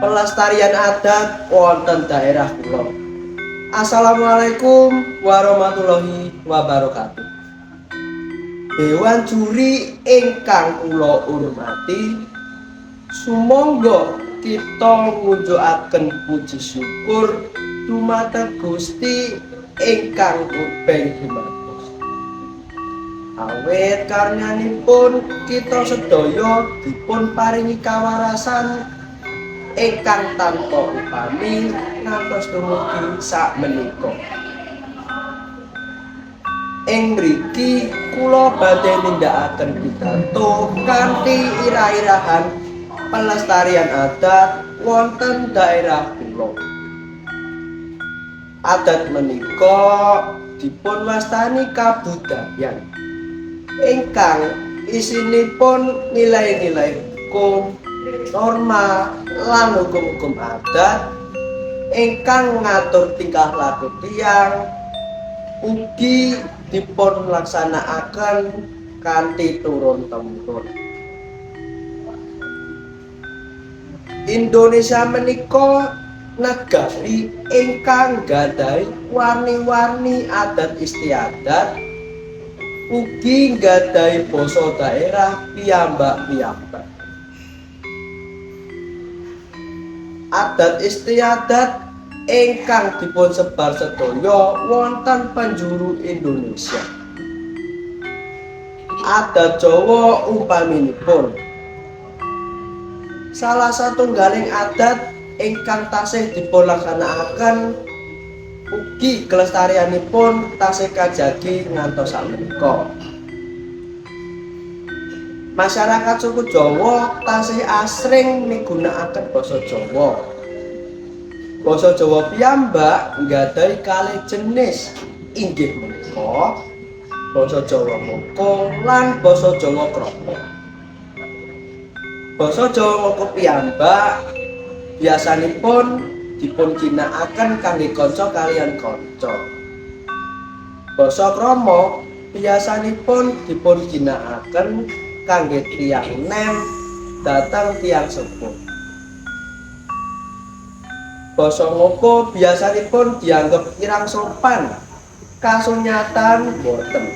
pelestarian adat wonten daerah kula. Assalamualaikum warahmatullahi wabarakatuh. Dewan juri ingkang kula urmati, sumangga kita ngunjukaken puji syukur dumateng Gusti ingkang ubeng dumados. Awit karyanipun kita sedaya dipun paringi kawarasan ingkang tanpa upami ngantos dumugi sakmenika. Ing mriki kula badhe nindakaken pidato kanthi irah-irahan pelestarian adat wonten daerah kula. Adat menika dipun wastani kabudayan ingkang isinipun nilai-nilai hukum, norma lan hukum-hukum adat ingkang ngatur tingkah laku tiyang ugi dipun laksanakaken kanthi turun-temurun. Indonesia menika negari ingkang gadhahi warni-warni adat istiadat ugi gadhahi basa daerah piyambak-piyambak. Adat istiadat ingkang dipun sebar sedaya wonten penjuru Indonesia. Adat Jawa umpaminipun salah satunggaling adat ingkang tasih dipun laksanakaken ugi kelestarianipun tasih kajagi ngantos sakmenika. Masyarakat suku Jawa tasih asring migunakaken basa Jawa. Basa Jawa piyambak nggadhahi kalih jenis, inggih menika basa Jawa Moko lan basa Jawa Krama. Basa Jawa Moko piyambak biasanipun dipun ginakaken kangge kanca kaliyan kanca. Basa Krama biasanipun dipun ginakaken kangge tiyang nem dhateng tiyang sepuh. Basa Moko biasanipun dianggep kirang sopan, kasunyatan boten.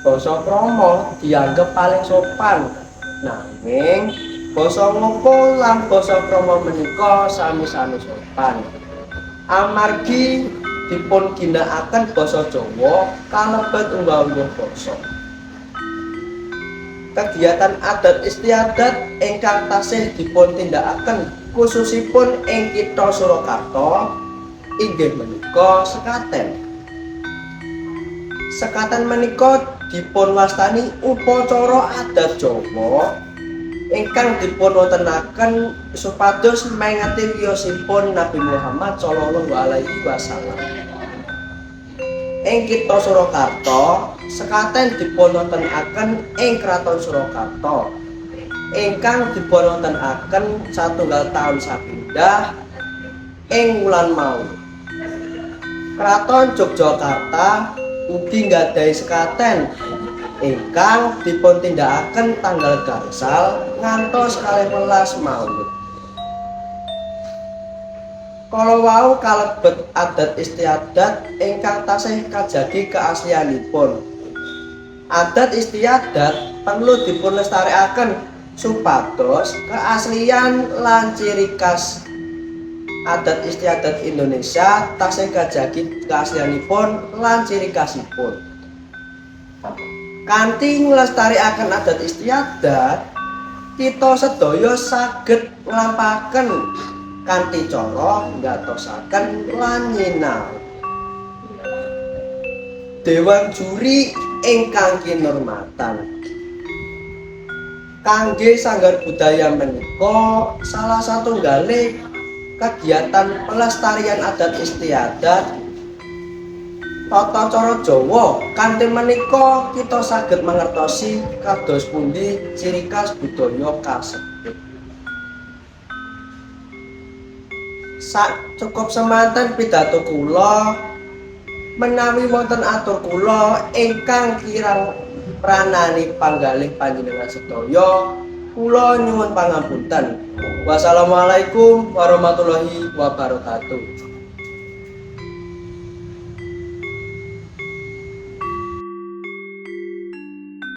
Basa Krama dianggep paling sopan, nanging basa Moko lan basa Krama menika sami-sami sopan. Amargi dipun ginakaken basa Jawa kalebet unggah-ungguh basa. Kegiatan adat istiadat ingkang tasih dipun tindakaken khususipun ing Kitha Surakarta inggih menika sekaten. Sekaten menika dipun wastani upacara adat Jawa ingkang dipun wontenaken supados mengeti wiyosipun Nabi Muhammad sallallahu alaihi wasallam. Ing Kitha Surakarta sekaten dipun wontenaken ing Kraton Surakarta ingkang dipun wontenaken satunggal taun sapindah ing wulan Maul. Kraton Yogyakarta ugi nggadhahi sekaten ingkang dipun tindakaken tanggal gangsal ngantos 12 Maulud. Kala wau kalebet adat istiadat ingkang tasih kajagi keaslianipun. Adat istiadat perlu dipun lestarekaken supados keaslian lan ciri khas adat istiadat Indonesia tasih kajagi keaslianipun lan ciri khasipun. Kanthi nglestarekaken adat istiadat, kita sedaya saged nglampahaken kanthi cara nggatosaken lan nyinau. Dewan juri ingkang kinurmatan, kangge sanggar budaya menika salah satunggaling kegiatan pelestarian adat istiadat tata cara Jawa. Kanthi menika kita saged mangertosi kados pundi ciri khas budaya kasebut. Cukup semanten pidato kula, menawi wonten atur kula ingkang kirang pranani panggalih panjenengan sedaya, Kula nyuwun pangapunten. Wassalamualaikum warahmatullahi wabarakatuh.